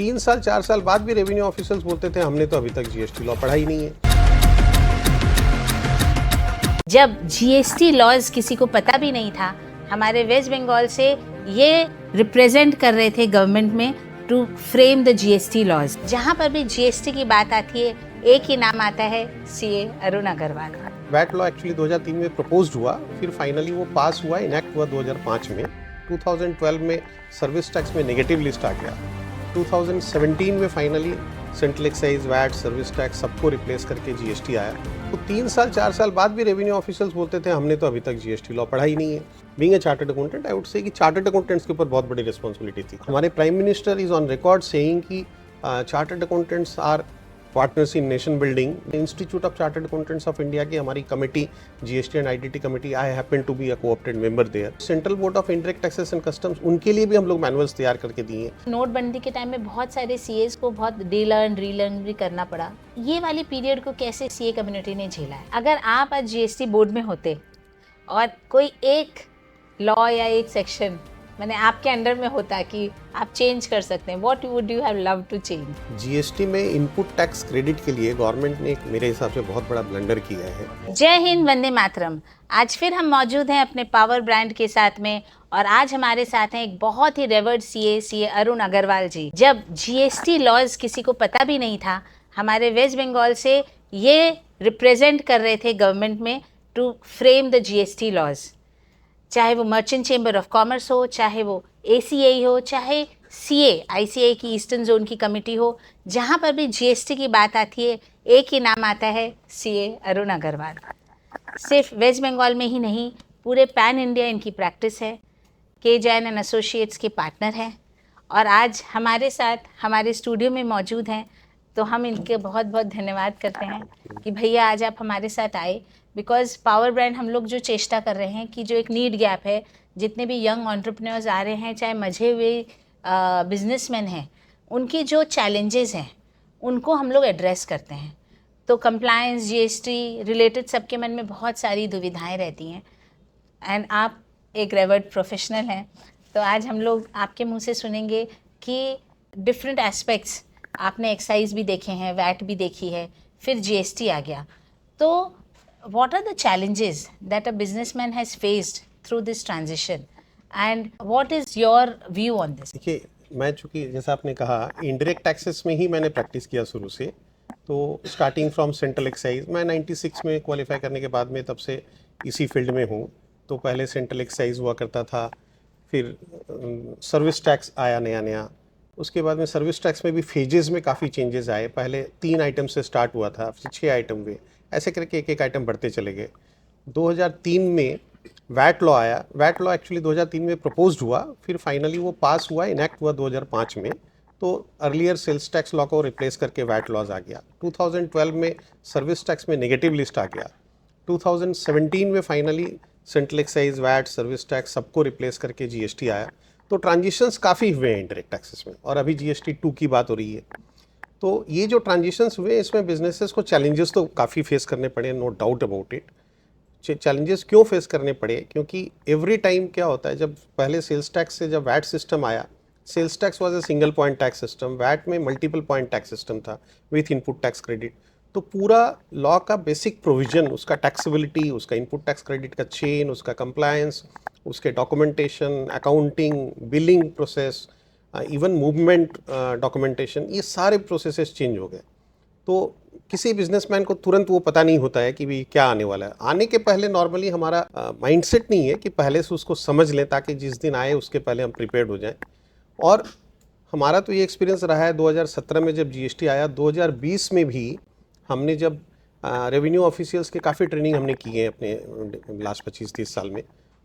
3 साल 4 साल बाद भी रेवेन्यू ऑफिसर्स बोलते थे हमने तो अभी तक जीएसटी लॉ पढ़ा ही नहीं है। जब जीएसटी लॉज किसी को पता भी नहीं था, हमारे वेस्ट बंगाल से ये रिप्रेजेंट कर रहे थे गवर्नमेंट में to frame the GST laws. जहाँ पर भी जीएसटी की बात आती है, एक ही नाम आता है, CA Arun Agrawal. VAT law actually 2003 में प्रपोज्ड हुआ, फिर फाइनली वो पास हुआ, इनैक्ट हुआ 2005 में। 2012 में सर्विस टैक्स में नेगेटिव लिस्ट आ गया। 2017 में finally central excise, VAT, service tax सबको रिप्लेस करके जीएसटी आया। तो 3 साल 4 साल बाद भी रेवेन्यू ऑफिसर्स बोलते थे हमने तो अभी तक जीएसटी लॉ पढ़ा ही नहीं है। Being a chartered accountant, I would say कि चार्टर्ड अकाउंटेंट्स के ऊपर बहुत बड़ी रिस्पॉन्सिबिलिटी थी। हमारे prime minister is on record saying कि chartered accountants are partners in nation building. Institute of chartered accountants of India की हमारी committee, GST and ITT committee, I happen to be a co-opted member there. Central board of indirect taxes and customs, उनके लिए भी हम लोग manuals तैयार करके दिए हैं। नोटबंदी के टाइम में बहुत सारे सीएस को बहुत डीलर्न रीलर्न भी करना पड़ा। ये वाली पीरियड को कैसे सीए कम्युनिटी ने झेला है? अगर आप आज जीएसटी बोर्ड में होते और कोई एक लॉ या एक सेक्शन मैंने आपके अंडर में होता कि आप चेंज कर सकते हैं, what would you have love to change? GST में इनपुट टैक्स क्रेडिट के लिए गवर्नमेंट ने एक मेरे हिसाब से बहुत बड़ा ब्लंडर किया है। जय हिंद, वंदे मातरम। आज फिर हम मौजूद हैं अपने पावर ब्रांड के साथ में, और आज हमारे साथ हैं एक बहुत ही रेवर्ड सीए अरुण अग्रवाल जी। जब जीएसटी लॉज किसी को पता भी नहीं था, हमारे वेस्ट बंगाल से ये रिप्रेजेंट कर रहे थे गवर्नमेंट में to frame the GST laws. चाहे वो मर्चेंट चेंबर ऑफ कॉमर्स हो, चाहे वो एसीआई हो, चाहे सीए आईसीआई की ईस्टर्न जोन की कमेटी हो, जहाँ पर भी जीएसटी की बात आती है, एक ही नाम आता है, सीए अरुण अग्रवाल। सिर्फ वेस्ट बंगाल में ही नहीं, पूरे पैन इंडिया इनकी प्रैक्टिस है। के जैन एंड एसोसिएट्स के पार्टनर हैं और आज हमारे साथ हमारे स्टूडियो में मौजूद हैं। तो हम इनके बहुत बहुत धन्यवाद करते हैं कि भैया आज आप हमारे साथ आए। बिकॉज़ पावर ब्रांड हम लोग जो चेष्टा कर रहे हैं कि जो एक नीड गैप है, जितने भी यंग एंटरप्रेन्योर्स आ रहे हैं, चाहे मझे हुए बिजनेसमैन हैं, उनकी जो चैलेंजेस हैं उनको हम लोग एड्रेस करते हैं। तो कंप्लायंस, जीएसटी रिलेटेड सबके मन में बहुत सारी दुविधाएं रहती हैं, एंड आप एक रेवर्ड प्रोफेशनल हैं। तो आज हम लोग आपके मुंह से सुनेंगे कि डिफरेंट एस्पेक्ट्स, आपने एक्साइज भी देखे हैं, वैट भी देखी है, फिर जीएसटी आ गया। तो what are the challenges that a businessman has faced through this transition, and what is your view on this? देखिए, मैं चूँकि जैसा आपने कहा इनडायरेक्ट टैक्सेस में ही मैंने प्रैक्टिस किया शुरू से, तो स्टार्टिंग फ्रॉम सेंट्रल एक्साइज, मैं 96 में क्वालिफाई करने के बाद में तब से इसी फील्ड में हूँ। तो पहले सेंट्रल एक्साइज हुआ करता था, फिर सर्विस टैक्स आया नया, उसके बाद में सर्विस टैक्स में भी फेजेस में काफ़ी चेंजेस आए। पहले 3 आइटम से स्टार्ट हुआ था, फिर 6 आइटम हुए, ऐसे करके एक एक आइटम बढ़ते चले गए। 2003 में वैट लॉ आया। वैट लॉ एक्चुअली 2003 में प्रपोज्ड हुआ, फिर फाइनली वो पास हुआ, इनैक्ट हुआ 2005 में। तो अर्लियर सेल्स टैक्स लॉ को रिप्लेस करके वैट लॉज आ गया। 2012 में सर्विस टैक्स में नेगेटिव लिस्ट आ गया। 2017 में finally central excise, VAT, service tax सबको रिप्लेस करके जीएसटी आया। तो ट्रांजिशंस काफ़ी हुए हैं इंडायरेक्ट टैक्सेस में, और अभी जीएसटी 2 की बात हो रही है। तो ये जो ट्रांजिशंस हुए, इसमें बिजनेसेस को चैलेंजेस तो काफ़ी फेस करने पड़े, no doubt about it. Challenges क्यों फेस करने पड़े? क्योंकि एवरी टाइम क्या होता है, जब पहले सेल्स टैक्स से जब वैट सिस्टम आया, sales tax was a single point tax system, VAT में मल्टीपल पॉइंट टैक्स सिस्टम था विथ इनपुट टैक्स क्रेडिट। तो पूरा लॉ का बेसिक प्रोविजन, उसका टैक्सेबिलिटी, उसका इनपुट टैक्स क्रेडिट का चेन, उसका कंप्लायंस, उसके documentation, accounting, billing process, even movement documentation, ये सारे प्रोसेसेस चेंज हो गए। तो किसी बिजनेसमैन को तुरंत वो पता नहीं होता है कि भी क्या आने वाला है। आने के पहले नॉर्मली हमारा माइंडसेट नहीं है कि पहले से उसको समझ लें, ताकि जिस दिन आए उसके पहले हम प्रिपेयर्ड हो जाएं। और हमारा तो ये एक्सपीरियंस रहा है 2017 में जब जीएसटी आया, 2020 में भी हमने जब रेवेन्यू ऑफिशियल्स के काफ़ी ट्रेनिंग हमने की है अपने लास्ट 25-30 साल में।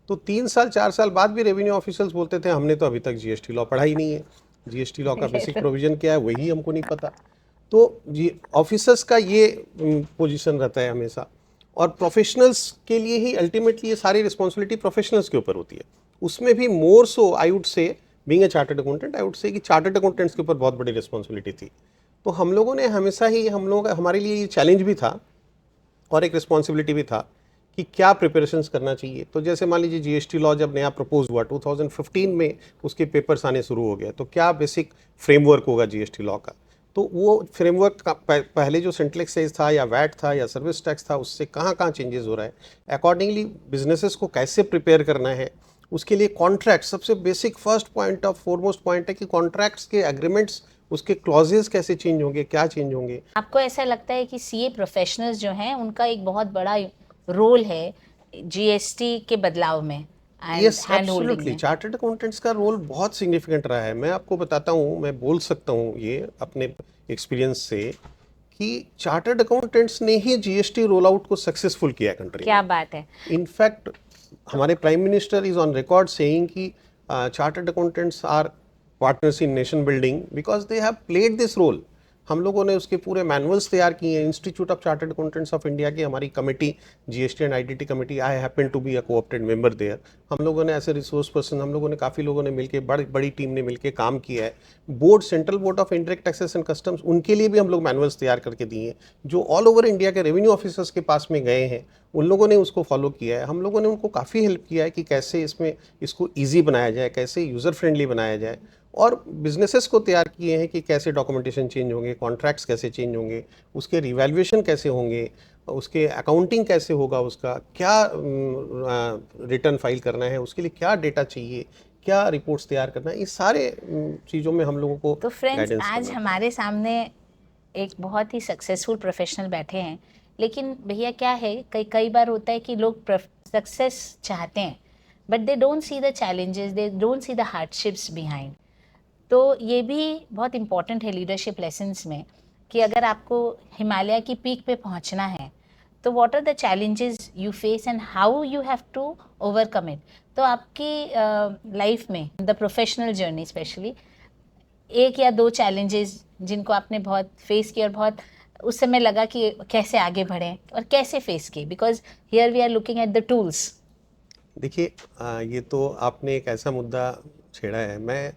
तो 3 साल 4 साल बाद भी रेवेन्यू ऑफिसर्स बोलते थे हमने तो अभी तक जीएसटी लॉ पढ़ा ही नहीं है, जीएसटी लॉ का बेसिक प्रोविजन क्या है वही हमको नहीं पता। तो जी ऑफिसर्स का ये पोजीशन रहता है हमेशा, और प्रोफेशनल्स के लिए ही अल्टीमेटली ये सारी रिस्पॉन्सिबिलिटी प्रोफेशनल्स के ऊपर होती है। उसमें भी more so I would say, being a chartered accountant, I would say कि चार्टर्ड अकाउंटेंट्स के ऊपर बहुत बड़ी रिस्पॉन्सिबिलिटी थी। तो हम लोगों ने हमेशा ही, हमारे लिए ये चैलेंज भी था और एक रिस्पॉन्सिबिलिटी भी था कि क्या प्रिपरेशंस करना चाहिए। तो जैसे मान लीजिए जीएसटी लॉ जब नया प्रपोज हुआ 2015 में, उसके पेपर्स आने शुरू हो गए, तो क्या बेसिक फ्रेमवर्क होगा जीएसटी लॉ का। तो वो फ्रेमवर्क का पहले जो सेंट्रल एक्साइज था या वैट था या सर्विस टैक्स था, उससे कहाँ कहाँ चेंजेस हो रहा है, अकॉर्डिंगली बिजनेसेस को कैसे प्रिपेयर करना है। उसके लिए कॉन्ट्रैक्ट सबसे basic first point of foremost point है कि कॉन्ट्रैक्ट्स के एग्रीमेंट्स, उसके क्लॉजेस कैसे चेंज होंगे, क्या चेंज होंगे। आपको ऐसा लगता है कि सीए प्रोफेशनल्स जो हैं उनका एक बहुत बड़ा रोल है जीएसटी के बदलाव में and yes hand holding absolutely, में? चार्टर्ड अकाउंटेंट्स का रोल बहुत सिग्निफिकेंट रहा है। मैं आपको बताता हूँ, मैं बोल सकता हूँ ये अपने एक्सपीरियंस से कि चार्टर्ड अकाउंटेंट्स ने ही जीएसटी रोल आउट को सक्सेसफुल किया कंट्री क्या में। बात है। इनफैक्ट हमारे prime minister is on record saying कि chartered accountants are partners in nation building because they have played this role. हम लोगों ने उसके पूरे मैनुअल्स तैयार किए हैं। Institute of chartered accountants of India की हमारी committee, GST and ITT committee, I happen to be a co-opted member there. हम लोगों ने ऐसे रिसोर्स पर्सन, हम लोगों ने काफ़ी लोगों ने मिलकर, बड़ी टीम ने मिलकर काम किया है। Board, central board of indirect taxes and customs, उनके लिए भी हम लोग मैनुअल्स तैयार करके दिए हैं, जो ऑल ओवर इंडिया के रेवेन्यू ऑफिसर्स के पास में गए हैं। उन लोगों ने उसको फॉलो किया है। हम लोगों ने उनको काफ़ी हेल्प किया है कि कैसे इसमें इसको ईजी बनाया जाए, कैसे यूज़र फ्रेंडली बनाया जाए। और बिजनेसेस को तैयार किए हैं कि कैसे डॉक्यूमेंटेशन चेंज होंगे, कॉन्ट्रैक्ट्स कैसे चेंज होंगे, उसके रिवैल्यूएशन कैसे होंगे, उसके अकाउंटिंग कैसे होगा, उसका क्या रिटर्न फाइल करना है, उसके लिए क्या डेटा चाहिए, क्या रिपोर्ट्स तैयार करना है। इस सारे चीज़ों में हम लोगों को तो फ्रेंड्स, गाइडेंस आज करना हमारे सामने एक बहुत ही सक्सेसफुल प्रोफेशनल बैठे हैं, लेकिन भैया क्या है, कई बार होता है कि लोग सक्सेस चाहते हैं but they don't see the challenges, they don't see the hardships behind. तो ये भी बहुत इम्पॉर्टेंट है लीडरशिप लेसन्स में कि अगर आपको हिमालय की पीक पे पहुंचना है तो what are the challenges you face and how you have to overcome it. तो आपकी लाइफ में द प्रोफेशनल जर्नी स्पेशली एक या दो चैलेंजेस जिनको आपने बहुत फेस किया और बहुत उस समय लगा कि कैसे आगे बढ़ें और कैसे फेस किए, because here we are looking at the tools. देखिए, ये तो आपने एक ऐसा मुद्दा छेड़ा है। मैं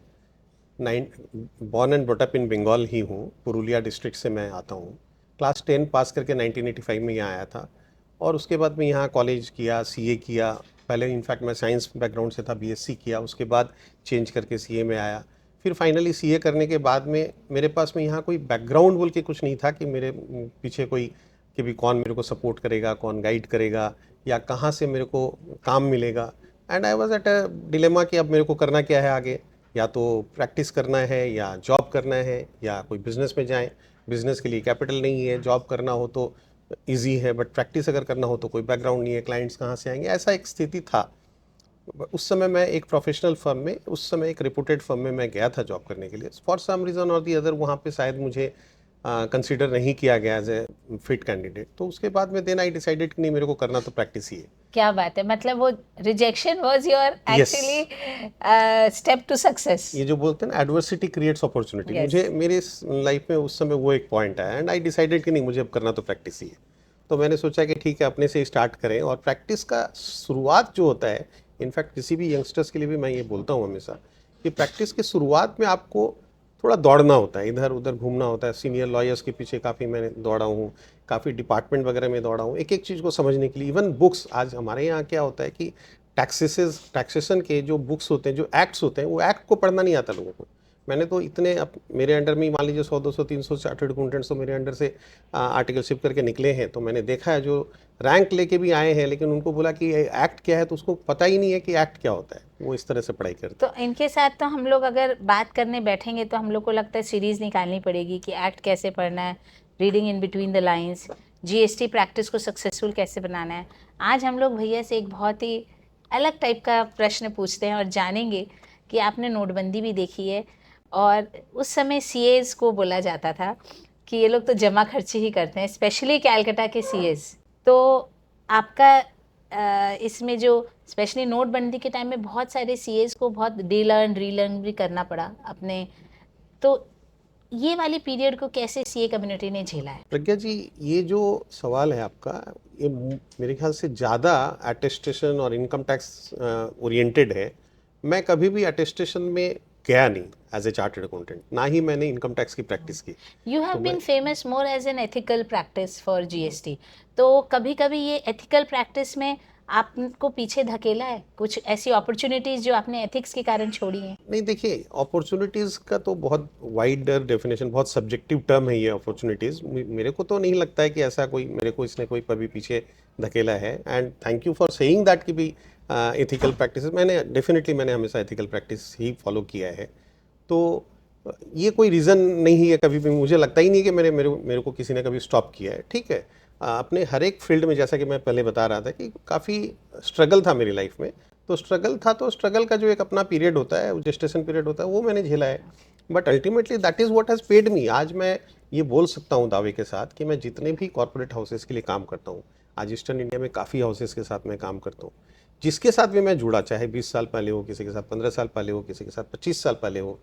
born and brought up in Bengal ही हूँ, पुरुलिया डिस्ट्रिक्ट से मैं आता हूँ। क्लास 10 पास करके 1985 में यहाँ आया था और उसके बाद में यहाँ कॉलेज किया, सीए किया। पहले इनफैक्ट मैं साइंस बैकग्राउंड से था, बीएससी किया, उसके बाद चेंज करके सीए में आया। फिर फाइनली सीए करने के बाद में मेरे पास में यहाँ कोई बैकग्राउंड बोल के कुछ नहीं था कि मेरे पीछे कोई, कि भी कौन मेरे को सपोर्ट करेगा, कौन गाइड करेगा, या कहाँ से मेरे को काम मिलेगा। And I was at a dilemma कि अब मेरे को करना क्या है आगे, या तो प्रैक्टिस करना है या जॉब करना है या कोई बिज़नेस में जाएं। बिज़नेस के लिए कैपिटल नहीं है, जॉब करना हो तो इजी है, बट प्रैक्टिस अगर करना हो तो कोई बैकग्राउंड नहीं है, क्लाइंट्स कहाँ से आएंगे, ऐसा एक स्थिति था। उस समय मैं एक प्रोफेशनल फर्म में, उस समय एक रिपूटेड फर्म में मैं गया था जॉब करने के लिए। फॉर सम रीज़न और दी अदर वहाँ पे शायद मुझे कंसिडर नहीं किया गया एज ए फिट कैंडिडेट। तो उसके बाद में देन आई डिसाइडेड कि नहीं, मेरे को करना तो प्रैक्टिस ही है। क्या बात है, मतलब वो rejection was your Yes. Actually step to success. ये जो बोलते हैं ना, एडवर्सिटी क्रिएट्स अपॉर्चुनिटी, Yes. मुझे मेरे लाइफ में उस समय वो एक पॉइंट आया एंड आई डिसाइडेड कि नहीं, मुझे अब करना तो प्रैक्टिस ही है। तो मैंने सोचा कि ठीक है, अपने से स्टार्ट करें। और प्रैक्टिस का शुरुआत जो होता है, इनफैक्ट किसी भी यंगस्टर्स के लिए भी मैं ये बोलता हूँ हमेशा कि प्रैक्टिस के शुरुआत में आपको थोड़ा दौड़ना होता है, इधर उधर घूमना होता है। सीनियर लॉयर्स के पीछे काफ़ी मैंने दौड़ा हूँ, काफ़ी डिपार्टमेंट वगैरह में दौड़ा हूँ, एक एक चीज़ को समझने के लिए। इवन बुक्स, आज हमारे यहाँ क्या होता है कि टैक्सेशन के जो बुक्स होते हैं, जो एक्ट्स होते हैं, वो एक्ट को पढ़ना नहीं आता लोगों को। मैंने तो इतने, अब मेरे अंडर में मान लीजिए 100 200 300 चार्टर्ड अकाउंटेंट्स तो मेरे अंडर से आर्टिकलशिप करके निकले हैं। तो मैंने देखा है जो रैंक लेके भी आए हैं, लेकिन उनको बोला कि एक्ट क्या है तो उसको पता ही नहीं है कि एक्ट क्या होता है। वो इस तरह से पढ़ाई करते हैं। तो इनके साथ तो हम लोग अगर बात करने बैठेंगे तो हम लोग को लगता है सीरीज निकालनी पड़ेगी कि एक्ट कैसे पढ़ना है, reading in between the lines, GST practice को सक्सेसफुल कैसे बनाना है। आज हम लोग भैया से एक बहुत ही अलग टाइप का प्रश्न पूछते हैं और जानेंगे कि आपने नोटबंदी भी देखी है और उस समय सीएज को बोला जाता था कि ये लोग तो जमा खर्ची ही करते हैं, स्पेशली कैलकाटा के सीएज। तो आपका इसमें जो स्पेशली नोटबंदी के टाइम में बहुत सारे सीएज को बहुत डीलर्न रीलर्न भी करना पड़ा अपने, तो ये वाली पीरियड को कैसे सीए कम्युनिटी ने झेला है? प्रज्ञा जी, ये जो सवाल है आपका, ये मेरे ख्याल से ज़्यादा अटेस्टेशन और इनकम टैक्स ओरिएंटेड है। मैं कभी भी अटेस्टेशन में गया नहीं एज ए चार्टर्ड अकाउंटेंट, ना ही मैंने इनकम टैक्स की प्रैक्टिस की। यू हैव तो बीन मैं famous more as an ethical practice for GST. तो कभी कभी ये एथिकल प्रैक्टिस में आपको पीछे धकेला है, कुछ ऐसी अपॉर्चुनिटीज जो आपने एथिक्स के कारण छोड़ी हैं? नहीं, देखिए अपॉर्चुनिटीज़ का तो बहुत वाइड डेफिनेशन, बहुत सब्जेक्टिव टर्म है ये अपॉर्चुनिटीज़। मेरे को तो नहीं लगता है कि ऐसा कोई मेरे को इसने कोई कभी पीछे धकेला है। And thank you for saying that कि भी एथिकल प्रैक्टिसेस मैंने हमेशा एथिकल प्रैक्टिस ही फॉलो किया है। तो ये कोई रीज़न नहीं है, कभी भी मुझे लगता ही नहीं कि मेरे को किसी ने कभी स्टॉप किया है। ठीक है, अपने हर एक फील्ड में, जैसा कि मैं पहले बता रहा था कि काफ़ी स्ट्रगल था मेरी लाइफ में। तो स्ट्रगल का जो एक अपना पीरियड होता है, जेस्टेशन पीरियड होता है, वो मैंने झेला है। But ultimately that is what has paid me. आज मैं ये बोल सकता हूँ दावे के साथ कि मैं जितने भी कॉर्पोरेट हाउसेस के लिए काम करता हूँ, आज ईस्टर्न इंडिया में काफ़ी हाउसेस के साथ मैं काम करता हूँ, जिसके साथ भी मैं जुड़ा, चाहे 20 साल पहले हो, किसी के साथ 15 साल पहले हो, किसी के साथ 25 साल पहले हो,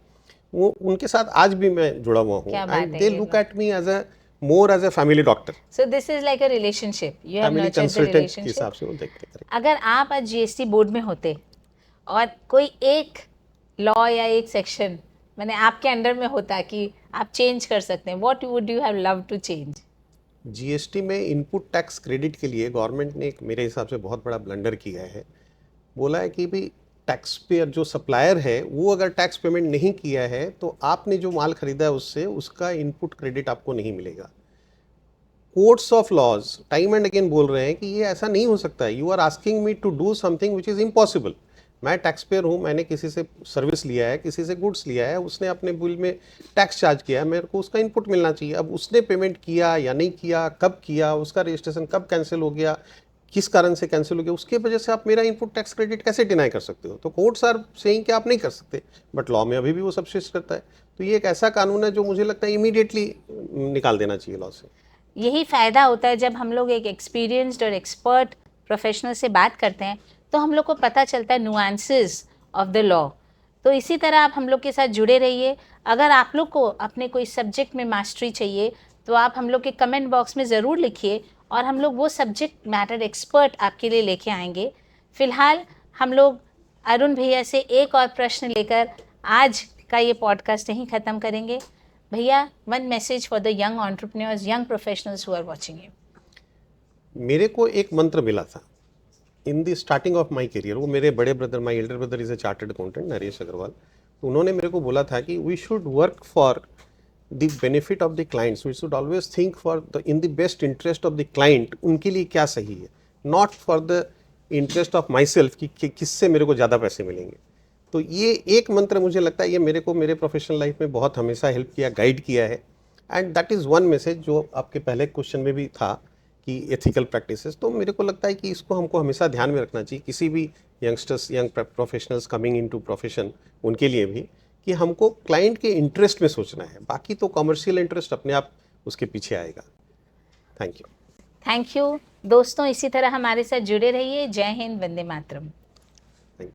वो उनके साथ आज भी मैं जुड़ा हुआ हूँ। क्या बात एंड है दे ये लुक तो। At me as a more as a family doctor, so this is like a relationship, you have family nurtured the consultant के रिलेशनशिप। हिसाब से वो देखते हैं। अगर आप आज जीएसटी बोर्ड में होते और कोई एक लॉ या एक सेक्शन मैंने आपके अंडर में होता कि आप चेंज कर सकते हैं, what would you have love to change? GST में इनपुट टैक्स क्रेडिट के लिए गवर्नमेंट ने एक मेरे हिसाब से बहुत बड़ा ब्लंडर किया है। बोला है कि भाई टैक्स पेयर जो सप्लायर है वो अगर टैक्स पेमेंट नहीं किया है तो आपने जो माल खरीदा है उससे उसका इनपुट क्रेडिट आपको नहीं मिलेगा। Courts of laws time and again बोल रहे हैं कि ये ऐसा नहीं हो सकता है। You are asking me to do something which is impossible. मैं टैक्स पेयर हूँ, मैंने किसी से सर्विस लिया है, किसी से गुड्स लिया है, उसने अपने बिल में टैक्स चार्ज किया है, मेरे को उसका इनपुट मिलना चाहिए। अब उसने पेमेंट किया या नहीं किया, कब किया, उसका रजिस्ट्रेशन कब कैंसिल हो गया, किस कारण से कैंसिल हो गया, उसके वजह से आप मेरा इनपुट टैक्स क्रेडिट कैसे डिनाई कर सकते हो? तो कोर्ट्स आर सेइंग कि आप नहीं कर सकते, बट लॉ में अभी भी वो सब्सिस्ट करता है। तो ये एक ऐसा कानून है जो मुझे लगता है इमीडिएटली निकाल देना चाहिए लॉ से। यही फ़ायदा होता है जब हम लोग एक एक्सपीरियंस्ड और एक्सपर्ट प्रोफेशनल से बात करते हैं, तो हम लोग को पता चलता है नुआंसेस ऑफ द लॉ। तो इसी तरह आप हम लोग के साथ जुड़े रहिए। अगर आप लोग को अपने कोई सब्जेक्ट में मास्टरी चाहिए तो आप हम लोग के कमेंट बॉक्स में ज़रूर लिखिए और हम लोग वो सब्जेक्ट मैटर एक्सपर्ट आपके लिए लेके आएंगे। फ़िलहाल हम लोग अरुण भैया से एक और प्रश्न लेकर आज का ये पॉडकास्ट यहीं ख़त्म करेंगे। भैया, one message for the young entrepreneurs, young professionals who are watching you. मेरे को एक मंत्र मिला था in the starting of my career. वो मेरे बड़े brother, my elder brother is a chartered accountant, Naresh Agrawal. तो उन्होंने मेरे को बोला था कि we should work for the benefit of the clients, we should always think for the in the best interest of the client, उनके लिए क्या सही है, not for the interest of my self कि किससे मेरे को ज़्यादा पैसे मिलेंगे। तो ये एक मंत्र मुझे लगता है ये मेरे को मेरे प्रोफेशनल लाइफ में बहुत हमेशा हेल्प किया, गाइड किया है। And that is one message जो आपके पहले क्वेश्चन में भी था कि एथिकल प्रैक्टिसेस। तो मेरे को लगता है कि इसको हमको हमेशा ध्यान में रखना चाहिए, किसी भी youngsters, young professionals coming into profession, उनके लिए भी, कि हमको क्लाइंट के इंटरेस्ट में सोचना है। बाकी तो कमर्शियल इंटरेस्ट अपने आप उसके पीछे आएगा। Thank you. थैंक यू दोस्तों, इसी तरह हमारे साथ जुड़े रहिए। जय हिंद, वंदे मातरम।